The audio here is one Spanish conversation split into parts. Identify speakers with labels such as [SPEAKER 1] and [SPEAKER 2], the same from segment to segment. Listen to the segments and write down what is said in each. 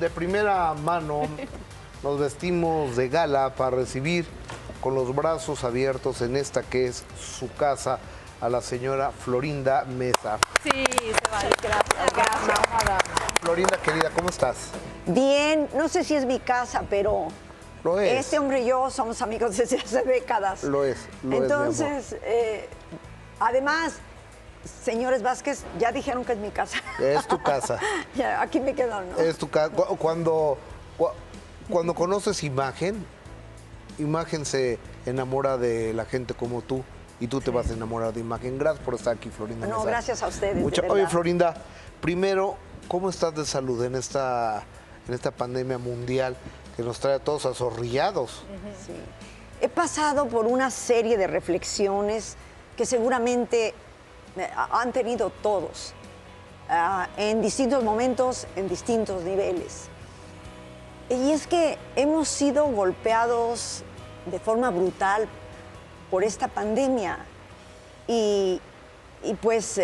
[SPEAKER 1] de primera mano nos vestimos de gala para recibir con los brazos abiertos en esta que es su casa a la señora Florinda Mesa.
[SPEAKER 2] Sí, se vale.
[SPEAKER 3] Gracias.
[SPEAKER 1] Florinda, querida, ¿cómo estás?
[SPEAKER 3] Bien, no sé si es mi casa, pero
[SPEAKER 1] Lo es.
[SPEAKER 3] este hombre y yo somos amigos desde hace décadas.
[SPEAKER 1] Lo es, mi amor.
[SPEAKER 3] Entonces, además, señores Vázquez, ya dijeron que es mi casa.
[SPEAKER 1] Es tu casa.
[SPEAKER 3] Ya, aquí me quedo, ¿no?
[SPEAKER 1] Es tu casa. Cuando conoces Imagen, Imagen se enamora de la gente como tú y tú te vas a enamorar de Imagen. Gracias por estar aquí, Florinda.
[SPEAKER 3] No,
[SPEAKER 1] Mesa.
[SPEAKER 3] gracias a ustedes. de
[SPEAKER 1] Oye,
[SPEAKER 3] verdad.
[SPEAKER 1] Florinda, primero, ¿cómo estás de salud en esta pandemia mundial que nos trae a todos azorrillados?
[SPEAKER 3] Sí. He pasado por una serie de reflexiones que seguramente han tenido todos, en distintos momentos, en distintos niveles. Y es que hemos sido golpeados de forma brutal por esta pandemia y pues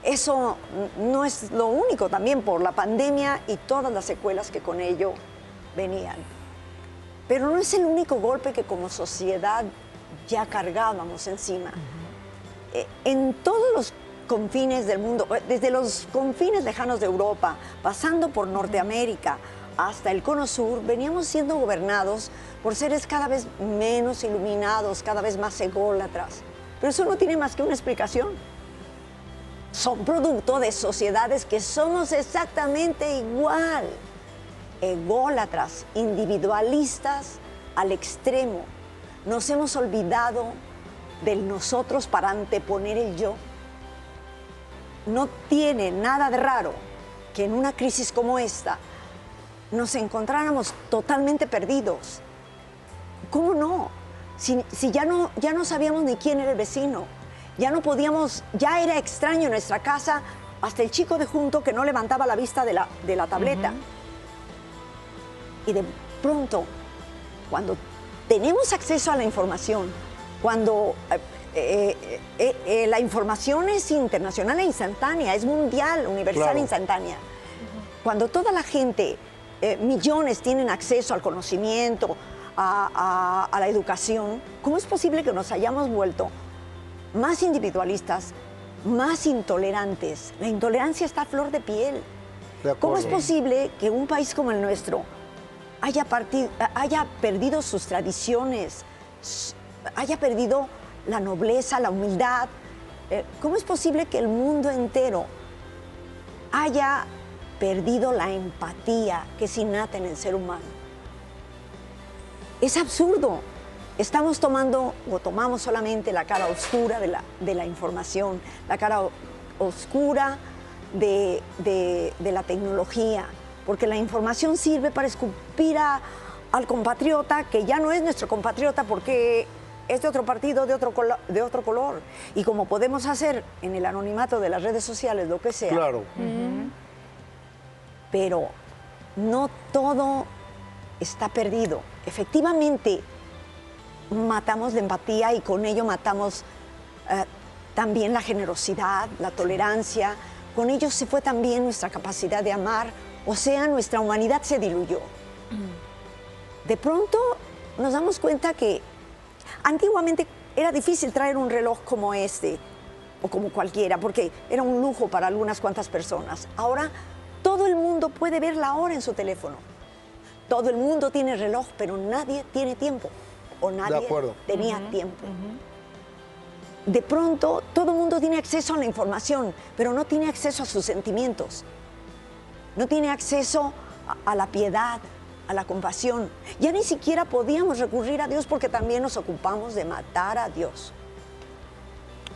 [SPEAKER 3] eso no es lo único, también por la pandemia y todas las secuelas que con ello venían. Pero no es el único golpe que como sociedad ya cargábamos encima. En todos los confines del mundo, desde los confines lejanos de Europa, pasando por Norteamérica hasta el Cono Sur, veníamos siendo gobernados por seres cada vez menos iluminados, cada vez más ególatras. Pero eso no tiene más que una explicación. Son producto de sociedades que somos exactamente igual. Ególatras, individualistas al extremo. Nos hemos olvidado del nosotros para anteponer el yo. No tiene nada de raro que en una crisis como esta nos encontráramos totalmente perdidos. ¿Cómo no? Si ya no sabíamos ni quién era el vecino, ya no podíamos, ya era extraño en nuestra casa hasta el chico de junto que no levantaba la vista de la tableta. Y de pronto, cuando tenemos acceso a la información, cuando la información es internacional e instantánea, es mundial, universal,
[SPEAKER 1] Claro.
[SPEAKER 3] instantánea. Cuando toda la gente, millones tienen acceso al conocimiento, a la educación, ¿cómo es posible que nos hayamos vuelto más individualistas, más intolerantes? La intolerancia está a flor de piel.
[SPEAKER 1] De
[SPEAKER 3] ¿Cómo es
[SPEAKER 1] acuerdo.
[SPEAKER 3] posible que un país como el nuestro haya perdido sus tradiciones, haya perdido la nobleza, la humildad? ¿Cómo es posible que el mundo entero haya perdido la empatía que es innata en el ser humano? Es absurdo. Estamos tomamos solamente la cara oscura de la información, la cara oscura de la tecnología, porque la información sirve para escupir al compatriota que ya no es nuestro compatriota porque es de otro partido, de otro color. Y como podemos hacer en el anonimato de las redes sociales lo que sea,
[SPEAKER 1] Claro.
[SPEAKER 3] pero no todo está perdido. Efectivamente, matamos la empatía y con ello matamos también la generosidad, la tolerancia. Con ello se fue también nuestra capacidad de amar, o sea, nuestra humanidad se diluyó. De pronto nos damos cuenta que antiguamente era difícil traer un reloj como este, o como cualquiera, porque era un lujo para algunas cuantas personas. Ahora todo el mundo puede ver la hora en su teléfono. Todo el mundo tiene reloj, pero nadie tiene tiempo, o nadie
[SPEAKER 1] acuerdo.
[SPEAKER 3] tenía tiempo. De pronto todo el mundo tiene acceso a la información, pero no tiene acceso a sus sentimientos. No tiene acceso a la piedad, a la compasión. Ya ni siquiera podíamos recurrir a Dios porque también nos ocupamos de matar a Dios.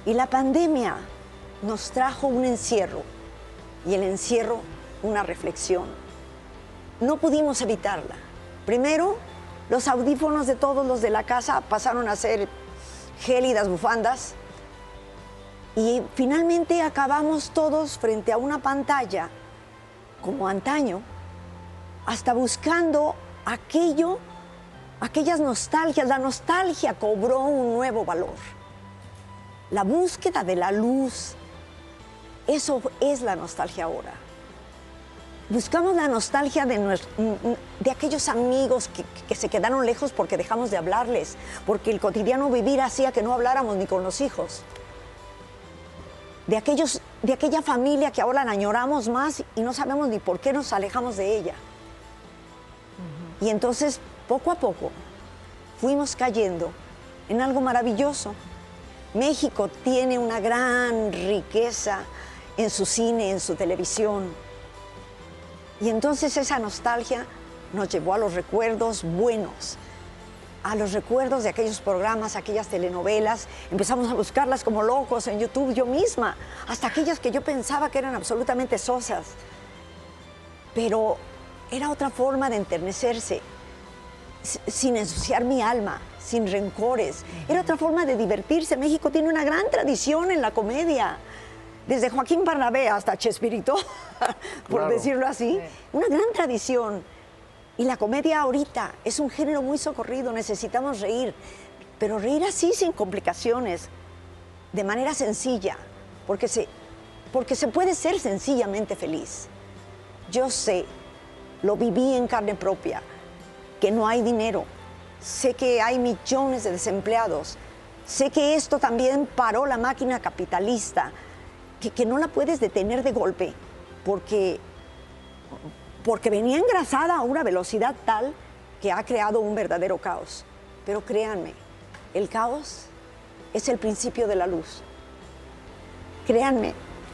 [SPEAKER 3] Y la pandemia nos trajo un encierro, y el encierro una reflexión. No pudimos evitarla. Primero, los audífonos de todos los de la casa pasaron a ser gélidas bufandas y finalmente acabamos todos frente a una pantalla, como antaño, hasta buscando aquellas nostalgias. La nostalgia cobró un nuevo valor. La búsqueda de la luz, eso es la nostalgia ahora. buscamos la nostalgia de aquellos amigos que se quedaron lejos porque dejamos de hablarles, porque el cotidiano vivir hacía que no habláramos ni con los hijos. De aquella familia que ahora la añoramos más y no sabemos ni por qué nos alejamos de ella. Y entonces, poco a poco, fuimos cayendo en algo maravilloso. México tiene una gran riqueza en su cine, en su televisión. Y entonces esa nostalgia nos llevó a los recuerdos buenos, a los recuerdos de aquellos programas, aquellas telenovelas. Empezamos a buscarlas como locos en YouTube, yo misma, hasta aquellas que yo pensaba que eran absolutamente sosas. Pero era otra forma de enternecerse, sin ensuciar mi alma, sin rencores. Era otra forma de divertirse. México tiene una gran tradición en la comedia. Desde Joaquín Bernabé hasta Chespirito, por
[SPEAKER 1] Claro.
[SPEAKER 3] decirlo así, una gran tradición. Y la comedia ahorita es un género muy socorrido, necesitamos reír, pero reír así, sin complicaciones, de manera sencilla, porque se puede ser sencillamente feliz. Yo sé, lo viví en carne propia, que no hay dinero, sé que hay millones de desempleados, sé que esto también paró la máquina capitalista, que no la puedes detener de golpe, porque venía engrasada a una velocidad tal que ha creado un verdadero caos. Pero créanme, el caos es el principio de la luz. Créanme,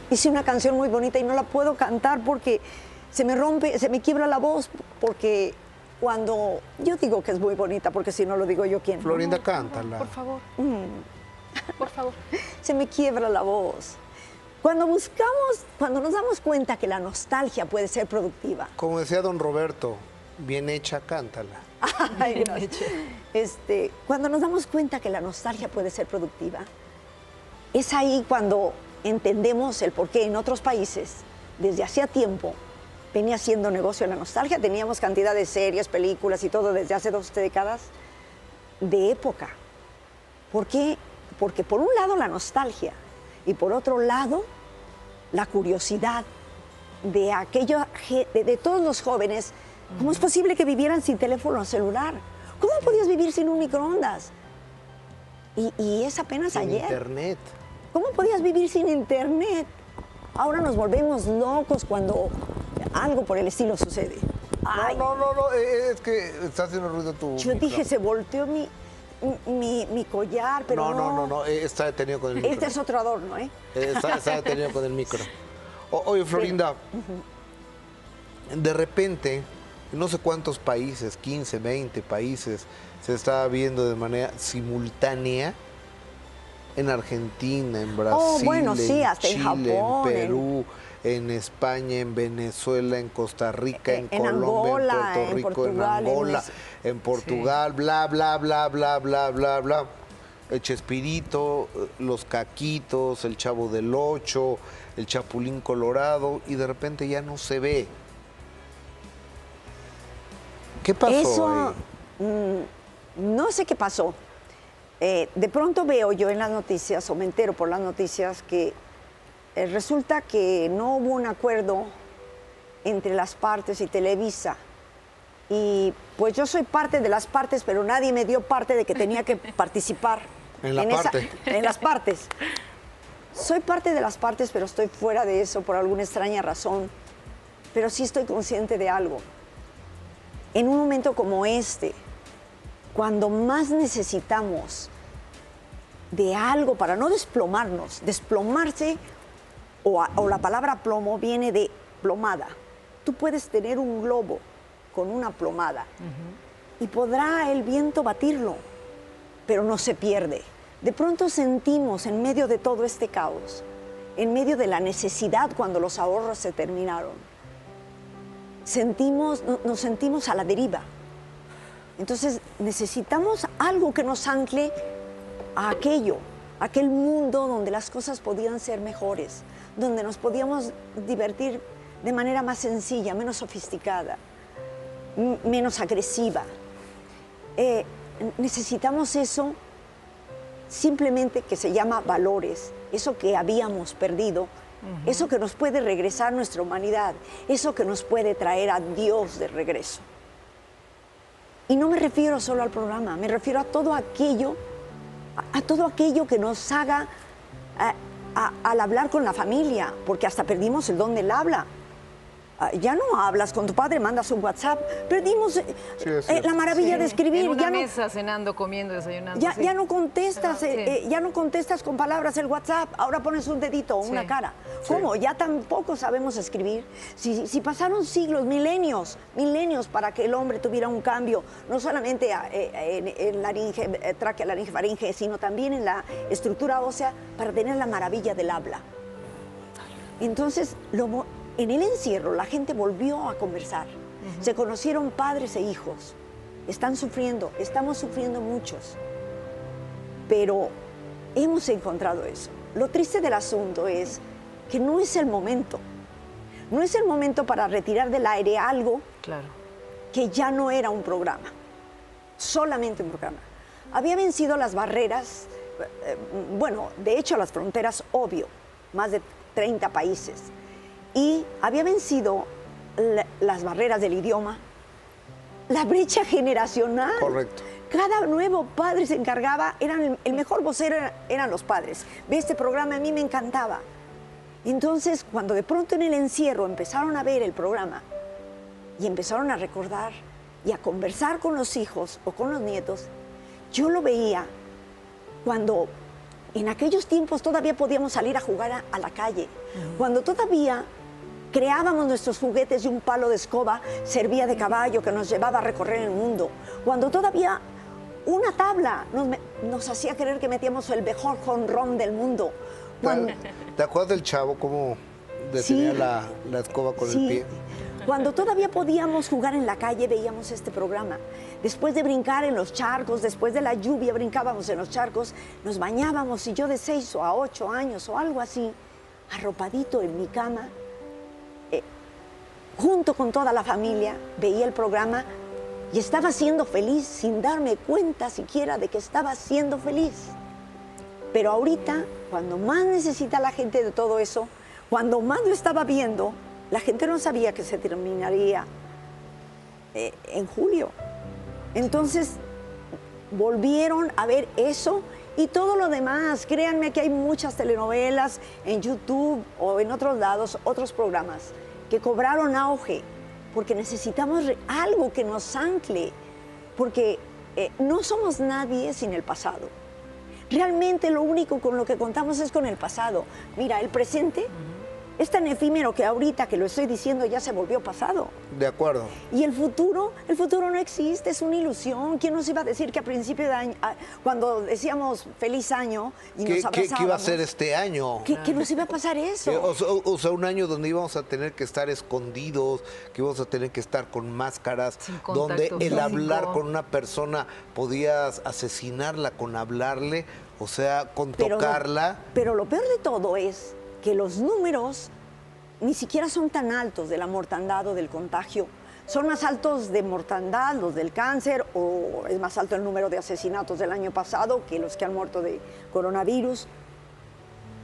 [SPEAKER 3] hice una canción muy bonita y no la puedo cantar porque se me rompe, se me quiebra la voz, porque cuando yo digo que es muy bonita, porque si no lo digo yo, ¿quién?
[SPEAKER 1] Florinda, cántala.
[SPEAKER 2] Por favor. Por favor.
[SPEAKER 3] Se me quiebra la voz. Cuando nos damos cuenta que la nostalgia puede ser productiva.
[SPEAKER 1] Como decía don Roberto, bien hecha, cántala.
[SPEAKER 3] Ay, gracias. Cuando nos damos cuenta que la nostalgia puede ser productiva, es ahí cuando entendemos el por qué en otros países, desde hacía tiempo, venía siendo negocio la nostalgia. Teníamos cantidad de series, películas y todo desde hace 2 décadas de época. ¿Por qué? Porque por un lado la nostalgia y por otro lado la curiosidad de todos los jóvenes. ¿Cómo es posible que vivieran sin teléfono celular? ¿Cómo podías vivir sin un microondas? Y es apenas
[SPEAKER 1] Sin
[SPEAKER 3] ayer.
[SPEAKER 1] internet.
[SPEAKER 3] ¿Cómo podías vivir sin internet? Ahora nos volvemos locos cuando algo por el estilo sucede. Ay,
[SPEAKER 1] No, es que está haciendo ruido tu
[SPEAKER 3] yo dije,
[SPEAKER 1] micrófono.
[SPEAKER 3] se volteó mi collar, pero
[SPEAKER 1] No, está detenido con el micro.
[SPEAKER 3] Este es otro adorno, ¿eh?
[SPEAKER 1] Está detenido con el micro. Oye, Florinda, de repente, en no sé cuántos países, 15, 20 países, se está viendo de manera simultánea. En Argentina, en Brasil,
[SPEAKER 3] bueno, sí,
[SPEAKER 1] en
[SPEAKER 3] hasta en
[SPEAKER 1] Chile,
[SPEAKER 3] Japón,
[SPEAKER 1] en Perú, en España, en Venezuela, en Costa Rica, en Colombia,
[SPEAKER 3] Angola,
[SPEAKER 1] en Puerto Rico, en
[SPEAKER 3] Portugal,
[SPEAKER 1] Angola, en Portugal, bla, bla, bla, bla, bla, bla, bla. El Chespirito, los Caquitos, el Chavo del Ocho, el Chapulín Colorado, y de repente ya no se ve. ¿Qué pasó
[SPEAKER 3] Eso,
[SPEAKER 1] ahí?
[SPEAKER 3] no sé qué pasó. De pronto veo yo en las noticias, o me entero por las noticias, que resulta que no hubo un acuerdo entre las partes y Televisa. Y pues yo soy parte de las partes, pero nadie me dio parte de que tenía que participar.
[SPEAKER 1] En la parte.
[SPEAKER 3] En las partes. Soy parte de las partes, pero estoy fuera de eso por alguna extraña razón. Pero sí estoy consciente de algo. En un momento como este, cuando más necesitamos de algo para no desplomarnos, desplomarse, o la palabra plomo viene de plomada. Tú puedes tener un globo con una plomada y podrá el viento batirlo, pero no se pierde. De pronto sentimos en medio de todo este caos, en medio de la necesidad cuando los ahorros se terminaron, nos sentimos a la deriva. Entonces necesitamos algo que nos ancle a aquel mundo donde las cosas podían ser mejores, donde nos podíamos divertir de manera más sencilla, menos sofisticada, menos agresiva. Necesitamos eso simplemente, que se llama valores, eso que habíamos perdido eso que nos puede regresar nuestra humanidad, eso que nos puede traer a Dios de regreso. Y no me refiero solo al programa, me refiero a todo aquello que nos haga al hablar con la familia, porque hasta perdimos el don del habla. Ya no hablas con tu padre, mandas un WhatsApp. Perdimos la maravilla de escribir.
[SPEAKER 4] En una
[SPEAKER 3] ya
[SPEAKER 4] mesa, cenando, comiendo, desayunando.
[SPEAKER 3] Ya no contestas, ya no contestas con palabras el WhatsApp. Ahora pones un dedito o una cara. ¿Cómo? Ya tampoco sabemos escribir. Si pasaron siglos, milenios para que el hombre tuviera un cambio, no solamente en laringe, tráquea, laringe, faringe, sino también en la estructura ósea para tener la maravilla del habla. Entonces, en el encierro la gente volvió a conversar. Se conocieron padres e hijos. Están sufriendo, estamos sufriendo muchos. Pero hemos encontrado eso. Lo triste del asunto es que no es el momento. No es el momento para retirar del aire algo que ya no era un programa. Solamente un programa. Había vencido las barreras, bueno, de hecho las fronteras, obvio, más de 30 países. Y había vencido las barreras del idioma, la brecha generacional.
[SPEAKER 1] Correcto.
[SPEAKER 3] Cada nuevo padre se encargaba, el mejor vocero eran los padres. Ve este programa, a mí me encantaba. Entonces, cuando de pronto en el encierro empezaron a ver el programa y empezaron a recordar y a conversar con los hijos o con los nietos, yo lo veía cuando en aquellos tiempos todavía podíamos salir a jugar a la calle, cuando todavía creábamos nuestros juguetes y un palo de escoba servía de caballo que nos llevaba a recorrer el mundo. Cuando todavía una tabla nos hacía creer que metíamos el mejor jonrón del mundo.
[SPEAKER 1] ¿Te acuerdas del Chavo cómo detenía la escoba con el pie?
[SPEAKER 3] Cuando todavía podíamos jugar en la calle veíamos este programa. Después de brincar en los charcos, después de la lluvia brincábamos en los charcos, nos bañábamos y yo de 6 a 8 años o algo así, arropadito en mi cama, junto con toda la familia, veía el programa y estaba siendo feliz sin darme cuenta siquiera de que estaba siendo feliz. Pero ahorita, cuando más necesita la gente de todo eso, cuando más lo estaba viendo, la gente no sabía que se terminaría en julio. Entonces, volvieron a ver eso y todo lo demás. Créanme que hay muchas telenovelas en YouTube o en otros lados, otros programas, que cobraron auge, porque necesitamos algo que nos ancle, porque no somos nadie sin el pasado. Realmente lo único con lo que contamos es con el pasado. Mira, el presente es tan efímero que ahorita que lo estoy diciendo ya se volvió pasado.
[SPEAKER 1] De acuerdo.
[SPEAKER 3] Y el futuro no existe, es una ilusión. ¿Quién nos iba a decir que a principio de año, cuando decíamos feliz año y nos abrazábamos,
[SPEAKER 1] ¿Qué iba a ser este año?
[SPEAKER 3] Que nos iba a pasar eso.
[SPEAKER 1] O sea, un año donde íbamos a tener que estar escondidos, que íbamos a tener que estar con máscaras, donde el hablar con una persona podías asesinarla con hablarle, o sea, con tocarla.
[SPEAKER 3] Pero lo peor de todo es que los números ni siquiera son tan altos de la mortandad o del contagio. Son más altos de mortandad los del cáncer, o es más alto el número de asesinatos del año pasado que los que han muerto de coronavirus.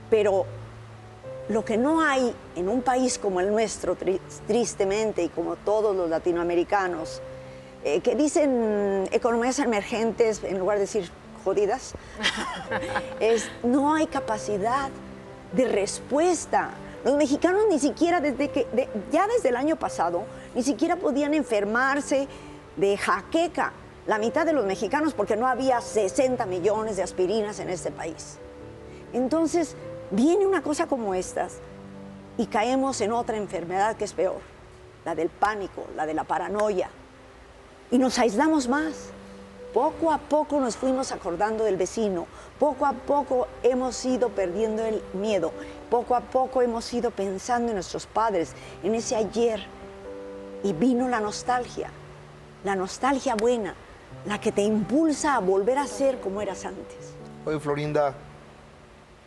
[SPEAKER 3] Pero lo que no hay en un país como el nuestro, tristemente, y como todos los latinoamericanos, que dicen economías emergentes en lugar de decir jodidas, no hay capacidad de respuesta. Los mexicanos ni siquiera ya desde el año pasado, ni siquiera podían enfermarse de jaqueca. La mitad de los mexicanos, porque no había 60 millones de aspirinas en este país. Entonces, viene una cosa como estas y caemos en otra enfermedad que es peor, la del pánico, la de la paranoia. Y nos aislamos más. Poco a poco nos fuimos acordando del vecino, poco a poco hemos ido perdiendo el miedo, poco a poco hemos ido pensando en nuestros padres, en ese ayer, y vino la nostalgia buena, la que te impulsa a volver a ser como eras antes.
[SPEAKER 1] Oye, Florinda,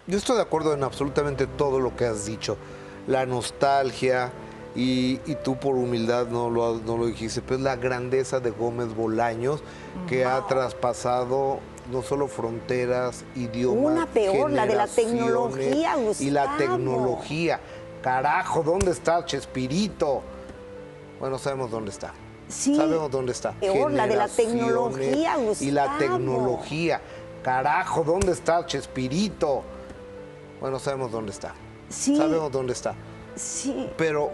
[SPEAKER 1] yo estoy de acuerdo en absolutamente todo lo que has dicho, la nostalgia, y tú por humildad no lo dijiste, pero es la grandeza de Gómez Bolaños que ha traspasado no solo fronteras, idiomas,
[SPEAKER 3] una peor, la de la tecnología,
[SPEAKER 1] generaciones y la
[SPEAKER 3] Gustavo.
[SPEAKER 1] tecnología. Carajo, ¿dónde está Chespirito? Bueno, sabemos dónde está.
[SPEAKER 3] Sí,
[SPEAKER 1] sabemos dónde está.
[SPEAKER 3] peor, la de la tecnología,
[SPEAKER 1] y la
[SPEAKER 3] Gustavo.
[SPEAKER 1] tecnología. Carajo, ¿dónde está Chespirito? Bueno, sabemos dónde está.
[SPEAKER 3] Sí.
[SPEAKER 1] Sabemos dónde está.
[SPEAKER 3] Sí.
[SPEAKER 1] Pero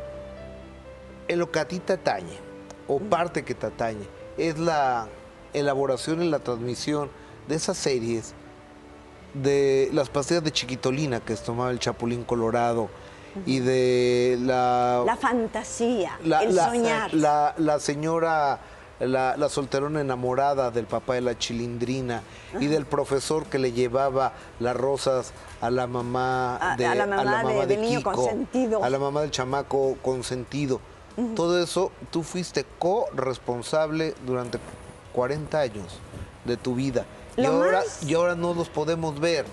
[SPEAKER 1] en lo que a ti te atañe, o parte que te atañe, es la elaboración y la transmisión de esas series, de las pastillas de chiquitolina que tomaba el Chapulín Colorado, y de
[SPEAKER 3] La fantasía, el soñar.
[SPEAKER 1] la señora, la solterona enamorada del papá de la Chilindrina, y del profesor que le llevaba las rosas a la mamá de,
[SPEAKER 3] del niño
[SPEAKER 1] Kiko,
[SPEAKER 3] consentido.
[SPEAKER 1] a la mamá del chamaco consentido. Todo eso, tú fuiste corresponsable durante 40 años de tu vida. Y ahora no los podemos ver.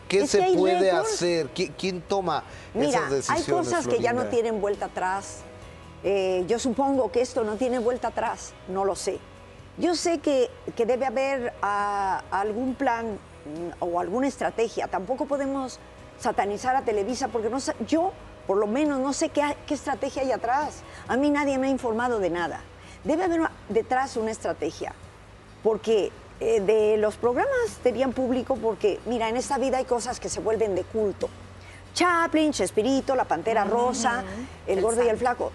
[SPEAKER 1] ¿Qué
[SPEAKER 3] Es
[SPEAKER 1] se
[SPEAKER 3] que hay
[SPEAKER 1] puede
[SPEAKER 3] récords.
[SPEAKER 1] hacer? ¿Quién toma
[SPEAKER 3] Mira,
[SPEAKER 1] esas decisiones,
[SPEAKER 3] hay cosas que ya no
[SPEAKER 1] Florinda?
[SPEAKER 3] tienen vuelta atrás. Yo supongo que esto no tiene vuelta atrás, no lo sé. Yo sé que debe haber algún plan o alguna estrategia. Tampoco podemos satanizar a Televisa porque yo, por lo menos, no sé qué estrategia hay atrás. A mí nadie me ha informado de nada. Debe haber detrás una estrategia, porque de los programas tenían público porque, mira, en esta vida hay cosas que se vuelven de culto. Chaplin, Chespirito, La Pantera Rosa, El Gordo y el Flaco.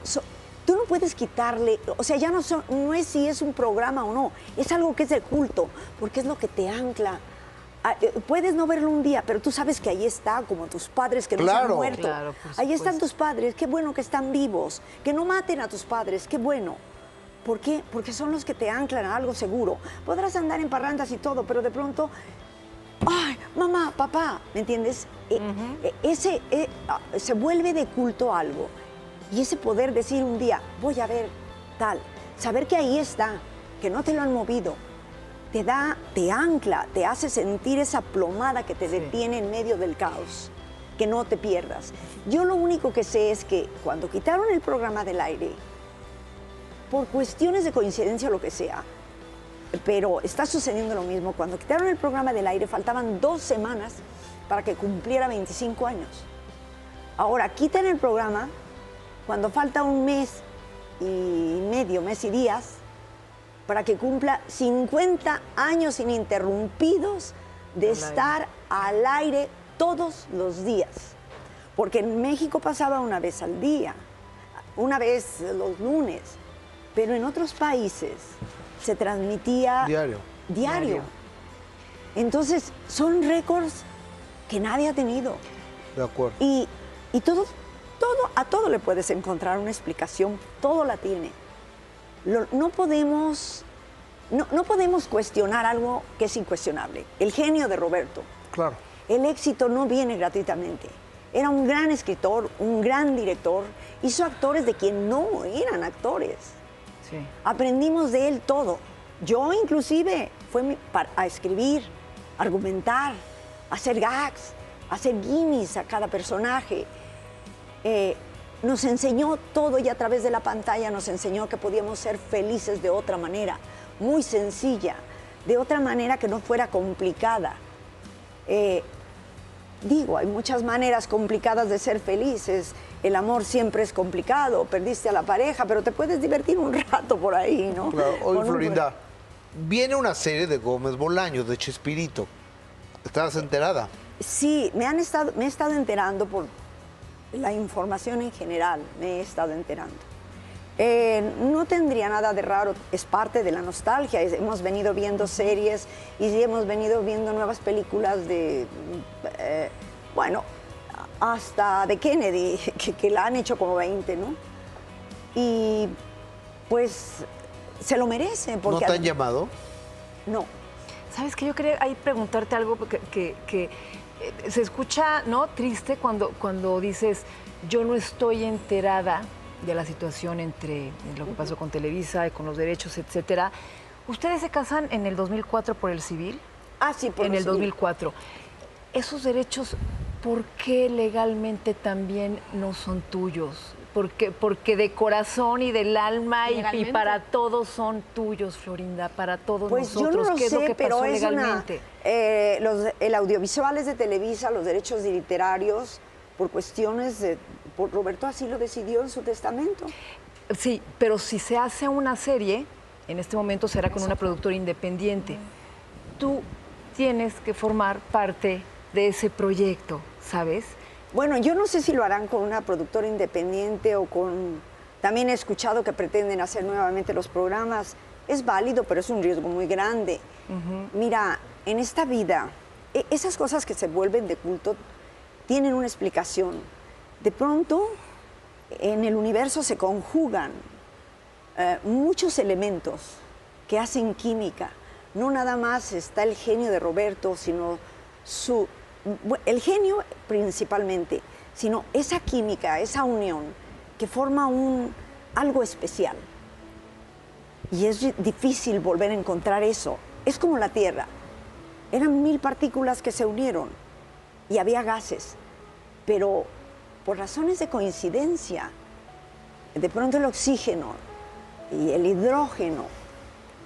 [SPEAKER 3] Tú no puedes quitarle, o sea, ya no es si es un programa o no, es algo que es de culto, porque es lo que te ancla. Puedes no verlo un día, pero tú sabes que ahí está, como tus padres que no se han muerto.
[SPEAKER 4] Claro, por
[SPEAKER 3] Ahí están
[SPEAKER 4] supuesto.
[SPEAKER 3] tus padres, qué bueno que están vivos, que no maten a tus padres, qué bueno. ¿Por qué? Porque son los que te anclan a algo seguro. Podrás andar en parrandas y todo, pero de pronto, ¡ay, mamá, papá! ¿Me entiendes? Se vuelve de culto algo. Y ese poder decir un día, voy a ver tal, saber que ahí está, que no te lo han movido, te ancla, te hace sentir esa plomada que te detiene en medio del caos, que no te pierdas. Yo lo único que sé es que cuando quitaron el programa del aire, por cuestiones de coincidencia o lo que sea, pero está sucediendo lo mismo. Cuando quitaron el programa del aire, faltaban 2 semanas para que cumpliera 25 años. Ahora, quitan el programa cuando falta 1 mes y medio, mes y días, para que cumpla 50 años ininterrumpidos de estar al aire todos los días. Porque en México pasaba una vez al día, una vez los lunes, pero en otros países se transmitía diario. Entonces, son récords que nadie ha tenido.
[SPEAKER 1] De acuerdo.
[SPEAKER 3] Y a todo le puedes encontrar una explicación, todo la tiene. No podemos cuestionar algo que es incuestionable. El genio de Roberto.
[SPEAKER 1] Claro.
[SPEAKER 3] El éxito no viene gratuitamente. Era un gran escritor, un gran director, hizo actores de quien no eran actores.
[SPEAKER 4] Sí.
[SPEAKER 3] Aprendimos de él todo. Yo inclusive a escribir, argumentar, hacer gags, hacer gimmicks a cada personaje. Nos enseñó todo y a través de la pantalla nos enseñó que podíamos ser felices de otra manera, muy sencilla, de otra manera que no fuera complicada. Hay muchas maneras complicadas de ser felices. El amor siempre es complicado, perdiste a la pareja, pero te puedes divertir un rato por ahí, ¿no?
[SPEAKER 1] Claro. Oye,
[SPEAKER 3] Con un-
[SPEAKER 1] Florinda, viene una serie de Gómez Bolaños, de Chespirito. ¿Estabas enterada?
[SPEAKER 3] Sí, me he estado enterando por la información en general, me he estado enterando. No tendría nada de raro, es parte de la nostalgia. Hemos venido viendo series y hemos venido viendo nuevas películas de, hasta de Kennedy, que la han hecho como 20, ¿no? Y pues se lo merece.
[SPEAKER 1] ¿No
[SPEAKER 3] Porque
[SPEAKER 1] te han llamado?
[SPEAKER 3] No.
[SPEAKER 4] ¿Sabes qué? Yo quería ahí preguntarte algo que se escucha, ¿no?, triste cuando dices, yo no estoy enterada de la situación entre lo que pasó con Televisa y con los derechos, etcétera. ¿Ustedes se casan en el 2004 por el civil?
[SPEAKER 3] Ah, sí, por
[SPEAKER 4] En
[SPEAKER 3] lo
[SPEAKER 4] el
[SPEAKER 3] civil.
[SPEAKER 4] 2004. Esos derechos, ¿por qué legalmente también no son tuyos? porque de corazón y del alma y
[SPEAKER 2] Legalmente.
[SPEAKER 4] para todos son tuyos, Florinda, para todos
[SPEAKER 3] Pues
[SPEAKER 4] nosotros.
[SPEAKER 3] yo no lo
[SPEAKER 4] ¿Qué es
[SPEAKER 3] sé,
[SPEAKER 4] lo que
[SPEAKER 3] pero
[SPEAKER 4] pasó
[SPEAKER 3] es
[SPEAKER 4] legalmente?
[SPEAKER 3] el audiovisual es de Televisa, los derechos literarios, por cuestiones de... Roberto así lo decidió en su testamento.
[SPEAKER 4] Sí, pero si se hace una serie, en este momento será con una productora independiente. Tú tienes que formar parte de ese proyecto, ¿sabes?
[SPEAKER 3] Bueno, yo no sé si lo harán con una productora independiente o con... También he escuchado que pretenden hacer nuevamente los programas. Es válido, pero es un riesgo muy grande. Mira, en esta vida, esas cosas que se vuelven de culto tienen una explicación. De pronto, en el universo se conjugan muchos elementos que hacen química. No nada más está el genio de Roberto, sino el genio principalmente, sino esa química, esa unión que forma algo especial. Y es difícil volver a encontrar eso. Es como la Tierra. Eran 1000 partículas que se unieron y había gases, pero por razones de coincidencia, de pronto el oxígeno y el hidrógeno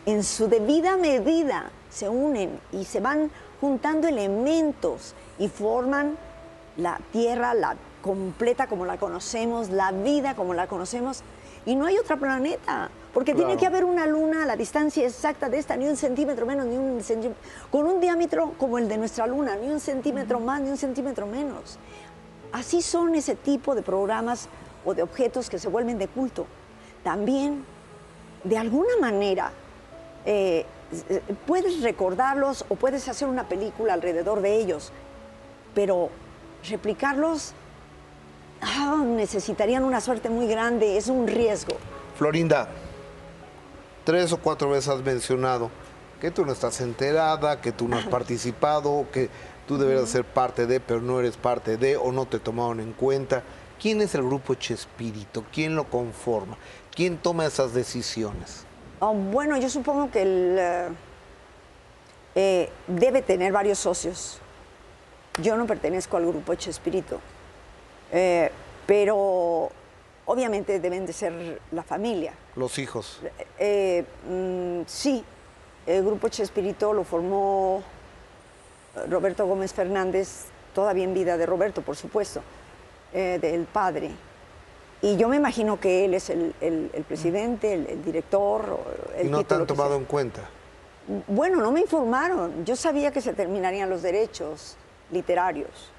[SPEAKER 3] en su debida medida se unen y se van juntando elementos y forman la Tierra, la completa como la conocemos, la vida como la conocemos, y no hay otro planeta, porque tiene que haber una luna a la distancia exacta de esta, ni un centímetro menos, ni un centímetro, con un diámetro como el de nuestra luna, ni un centímetro más, ni un centímetro menos. Así son ese tipo de programas o de objetos que se vuelven de culto. También, de alguna manera, puedes recordarlos o puedes hacer una película alrededor de ellos, pero replicarlos necesitarían una suerte muy grande, es un riesgo.
[SPEAKER 1] Florinda, 3 o 4 veces has mencionado que tú no estás enterada, que tú no has participado, que tú deberías ser parte de, pero no eres parte de, o no te tomaron en cuenta. ¿Quién es el grupo Chespirito? ¿Quién lo conforma? ¿Quién toma esas decisiones?
[SPEAKER 3] Bueno, yo supongo que debe tener varios socios. Yo no pertenezco al grupo Chespirito, pero obviamente deben de ser la familia.
[SPEAKER 1] Los hijos.
[SPEAKER 3] Sí, el grupo Chespirito lo formó Roberto Gómez Fernández, todavía en vida de Roberto, por supuesto, del padre. Y yo me imagino que él es el presidente, el director.
[SPEAKER 1] ¿Y no te han tomado en cuenta?
[SPEAKER 3] Bueno, no me informaron. Yo sabía que se terminarían los derechos literarios.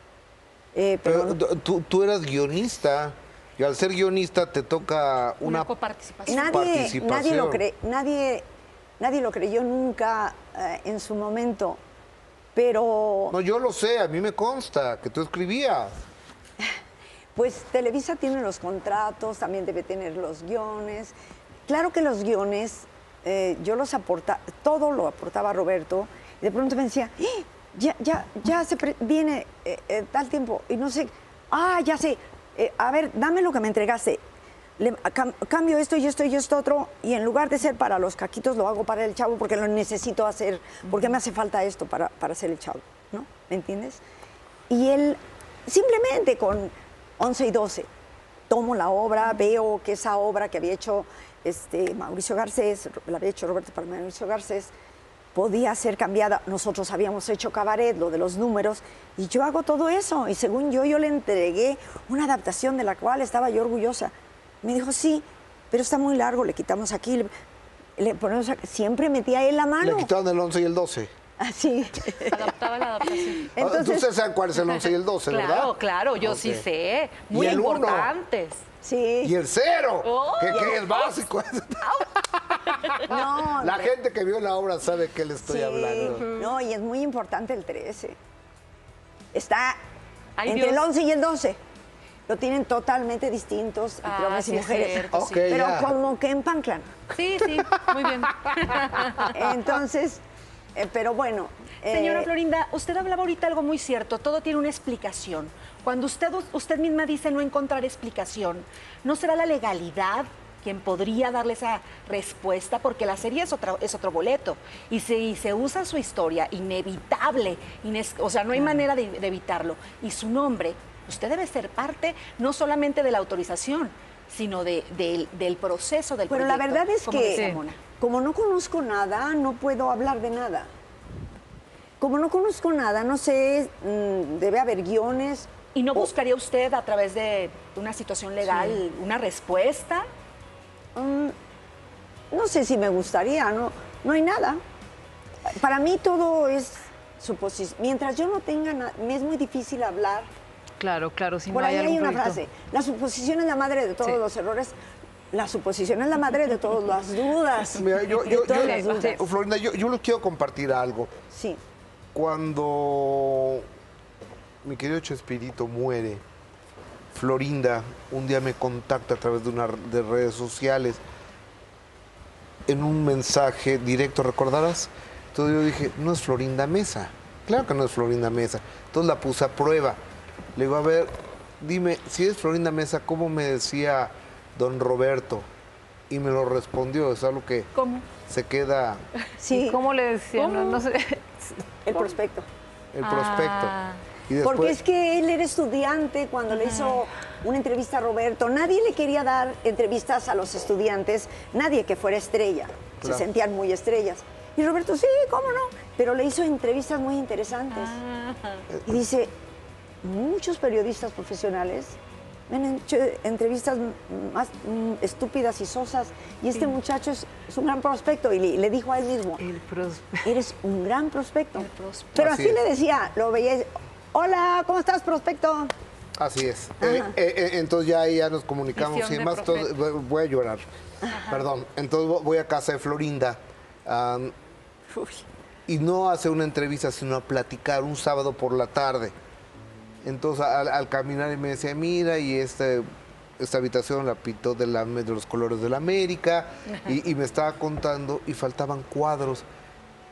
[SPEAKER 1] Pero tú eras guionista, y al ser guionista te toca una
[SPEAKER 2] coparticipación.
[SPEAKER 3] Nadie lo creyó nunca en su momento, pero...
[SPEAKER 1] No, yo lo sé, a mí me consta que tú escribías.
[SPEAKER 3] Pues Televisa tiene los contratos, también debe tener los guiones. Claro que los guiones, yo los aportaba, todo lo aportaba Roberto, y de pronto me decía, ya viene tal tiempo, y no sé, ya sé, a ver, dame lo que me entregaste. Cambio esto y esto y esto otro, y en lugar de ser para los caquitos, lo hago para el Chavo porque lo necesito hacer, porque me hace falta esto para hacer el Chavo, ¿no? ¿Me entiendes? Y él, simplemente con 11 y 12, tomo la obra, veo que esa obra que había hecho Mauricio Garcés, la había hecho Roberto para Mauricio Garcés, podía ser cambiada. Nosotros habíamos hecho Cabaret, lo de los números, y yo hago todo eso, y según yo le entregué una adaptación de la cual estaba yo orgullosa. Me dijo, sí, pero está muy largo, le quitamos aquí, le ponemos aquí. Siempre metía él la mano.
[SPEAKER 1] Le quitaron el 11 y el 12.
[SPEAKER 3] Así.
[SPEAKER 2] Adaptaba la adaptación.
[SPEAKER 3] Entonces,
[SPEAKER 1] Ustedes saben cuál es el 11 y el 12, ¿verdad?
[SPEAKER 2] Claro, claro, yo sí sé. Muy
[SPEAKER 1] ¿Y el uno?
[SPEAKER 2] importantes.
[SPEAKER 3] sí.
[SPEAKER 1] Y el 0,
[SPEAKER 2] Oh,
[SPEAKER 1] que es básico.
[SPEAKER 3] No,
[SPEAKER 1] La gente que vio la obra sabe que le estoy
[SPEAKER 3] sí,
[SPEAKER 1] hablando.
[SPEAKER 3] no, y es muy importante el 13. Está
[SPEAKER 2] Ay,
[SPEAKER 3] entre el
[SPEAKER 2] Dios.
[SPEAKER 3] 11 y el 12. Lo tienen totalmente distintos entre hombres y
[SPEAKER 2] sí es
[SPEAKER 3] mujeres.
[SPEAKER 2] cierto,
[SPEAKER 1] Ok,
[SPEAKER 2] sí.
[SPEAKER 3] Pero
[SPEAKER 1] ya.
[SPEAKER 3] como que empanclan.
[SPEAKER 2] Sí, muy bien.
[SPEAKER 3] Entonces, pero bueno.
[SPEAKER 5] Señora Florinda, usted hablaba ahorita algo muy cierto, todo tiene una explicación. Cuando usted misma dice no encontrar explicación, ¿no será la legalidad quien podría darle esa respuesta? Porque la serie es otro boleto. Y si se usa su historia, inevitable, o sea, no hay manera de evitarlo. Y su nombre, usted debe ser parte no solamente de la autorización, sino del proceso del
[SPEAKER 3] Pero
[SPEAKER 5] proyecto.
[SPEAKER 3] la verdad es
[SPEAKER 5] como
[SPEAKER 3] que,
[SPEAKER 5] decía Mona.
[SPEAKER 3] como no conozco nada, no puedo hablar de nada. Como no conozco nada, no sé, debe haber guiones.
[SPEAKER 5] ¿Y no
[SPEAKER 3] o-
[SPEAKER 5] buscaría usted a través de una situación legal una respuesta?
[SPEAKER 3] No sé si me gustaría, no hay nada. Para mí todo es suposición. Mientras yo no tenga nada, me es muy difícil hablar.
[SPEAKER 4] Claro, claro, si
[SPEAKER 3] Por
[SPEAKER 4] no
[SPEAKER 3] ahí hay
[SPEAKER 4] algún
[SPEAKER 3] una
[SPEAKER 4] proyecto.
[SPEAKER 3] frase, la suposición es la madre de todos
[SPEAKER 4] Sí.
[SPEAKER 3] los errores. La suposición es la madre de todas las dudas.
[SPEAKER 1] Mira,
[SPEAKER 3] de todas las dudas.
[SPEAKER 1] Florinda, yo les quiero compartir algo.
[SPEAKER 3] Sí.
[SPEAKER 1] Cuando mi querido Chespirito muere, Florinda un día me contacta a través de redes sociales en un mensaje directo, ¿recordarás? Entonces yo dije, no es Florinda Mesa. Claro que no es Florinda Mesa. Entonces la puse a prueba. Le digo, a ver, dime, si es Florinda Mesa, ¿cómo me decía don Roberto? Y me lo respondió, es algo que
[SPEAKER 5] ¿Cómo?
[SPEAKER 1] se queda
[SPEAKER 3] Sí,
[SPEAKER 4] ¿Y cómo le decían? No, no sé.
[SPEAKER 3] el prospecto.
[SPEAKER 1] el prospecto. Y después,
[SPEAKER 3] Porque es que él era estudiante cuando le hizo una entrevista a Roberto. Nadie le quería dar entrevistas a los estudiantes, nadie que fuera estrella.
[SPEAKER 1] Claro.
[SPEAKER 3] Se sentían muy estrellas. Y Roberto, sí, cómo no. Pero le hizo entrevistas muy interesantes. Y dice, muchos periodistas profesionales me han hecho entrevistas más estúpidas y sosas. Y este muchacho es un gran prospecto. Y le dijo a él mismo,
[SPEAKER 4] El prospecto.
[SPEAKER 3] eres un gran prospecto.
[SPEAKER 5] prospecto.
[SPEAKER 3] Pero
[SPEAKER 1] Así
[SPEAKER 3] así
[SPEAKER 1] es.
[SPEAKER 3] le decía, lo veía, hola, ¿cómo estás, prospecto?
[SPEAKER 1] así es.
[SPEAKER 3] Ajá.
[SPEAKER 1] Entonces ya ahí ya nos comunicamos
[SPEAKER 2] Visión
[SPEAKER 1] y
[SPEAKER 2] de
[SPEAKER 1] más. Voy a llorar. Perdón. Entonces voy a casa de Florinda. Y no hace una entrevista, sino a platicar un sábado por la tarde. Entonces al caminar y me decía, mira, y esta habitación la pintó de los colores de la América, y me estaba contando, y faltaban cuadros.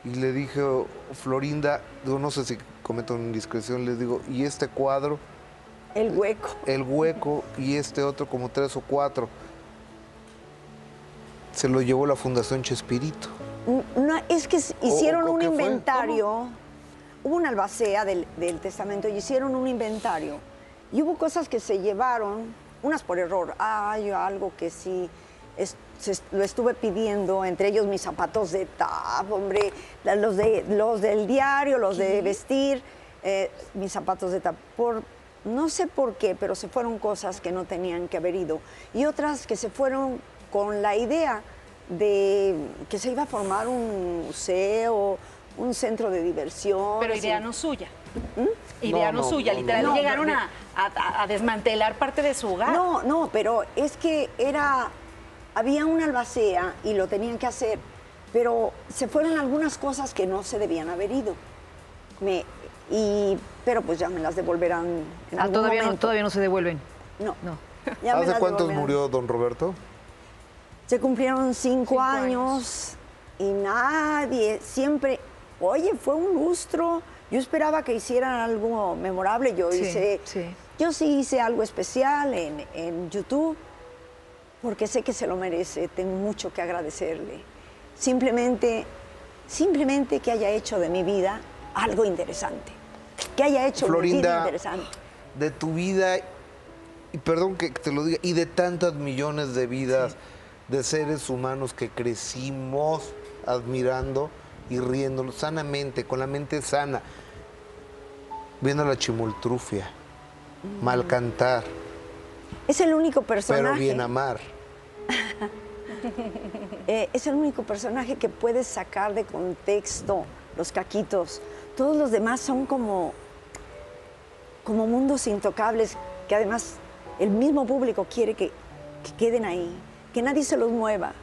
[SPEAKER 1] Y le dije, "Oh, Florinda, digo, no sé si cometo una indiscreción, les digo, y este cuadro,
[SPEAKER 3] El hueco.
[SPEAKER 1] el hueco, y este otro, como 3 o 4, se lo llevó la Fundación Chespirito.
[SPEAKER 3] No, es que hicieron
[SPEAKER 1] ¿O
[SPEAKER 3] un
[SPEAKER 1] qué fue?
[SPEAKER 3] inventario, hubo una albacea del testamento y hicieron un inventario. Y hubo cosas que se llevaron, unas por error. Hay algo que sí lo estuve pidiendo, entre ellos mis zapatos de tap, hombre, los del diario, los de vestir, mis zapatos de tap. No sé por qué, pero se fueron cosas que no tenían que haber ido. Y otras que se fueron con la idea de que se iba a formar un museo, un centro de diversión.
[SPEAKER 5] Pero idea no suya. Idea no,
[SPEAKER 1] No,
[SPEAKER 5] suya,
[SPEAKER 1] no,
[SPEAKER 5] literal.
[SPEAKER 3] no.
[SPEAKER 5] Llegaron a desmantelar parte de su hogar.
[SPEAKER 3] No, pero es que había una albacea y lo tenían que hacer, pero se fueron algunas cosas que no se debían haber ido. Pero pues ya me las devolverán en algún
[SPEAKER 4] Todavía no,
[SPEAKER 3] momento.
[SPEAKER 4] todavía no se devuelven.
[SPEAKER 3] No.
[SPEAKER 4] No.
[SPEAKER 3] Ya me
[SPEAKER 1] ¿Hace
[SPEAKER 3] las
[SPEAKER 1] cuántos
[SPEAKER 3] devolverán.
[SPEAKER 1] murió don Roberto?
[SPEAKER 3] Se cumplieron 5
[SPEAKER 2] 5
[SPEAKER 3] años y nadie, siempre, oye, fue un lustro. Yo esperaba que hicieran algo memorable. Yo sí hice algo especial en YouTube porque sé que se lo merece. Tengo mucho que agradecerle. Simplemente que haya hecho de mi vida algo interesante. Que haya hecho mi vida
[SPEAKER 1] Florinda,
[SPEAKER 3] interesante.
[SPEAKER 1] de tu vida, y perdón que te lo diga, y de tantas millones de vidas de seres humanos que crecimos admirando y riéndonos sanamente, con la mente sana, viendo la chimoltrufia, mal cantar,
[SPEAKER 3] Es el único personaje.
[SPEAKER 1] pero bien amar.
[SPEAKER 3] Es el único personaje que puedes sacar de contexto los caquitos. Todos los demás son como mundos intocables que además el mismo público quiere que queden ahí, que nadie se los mueva.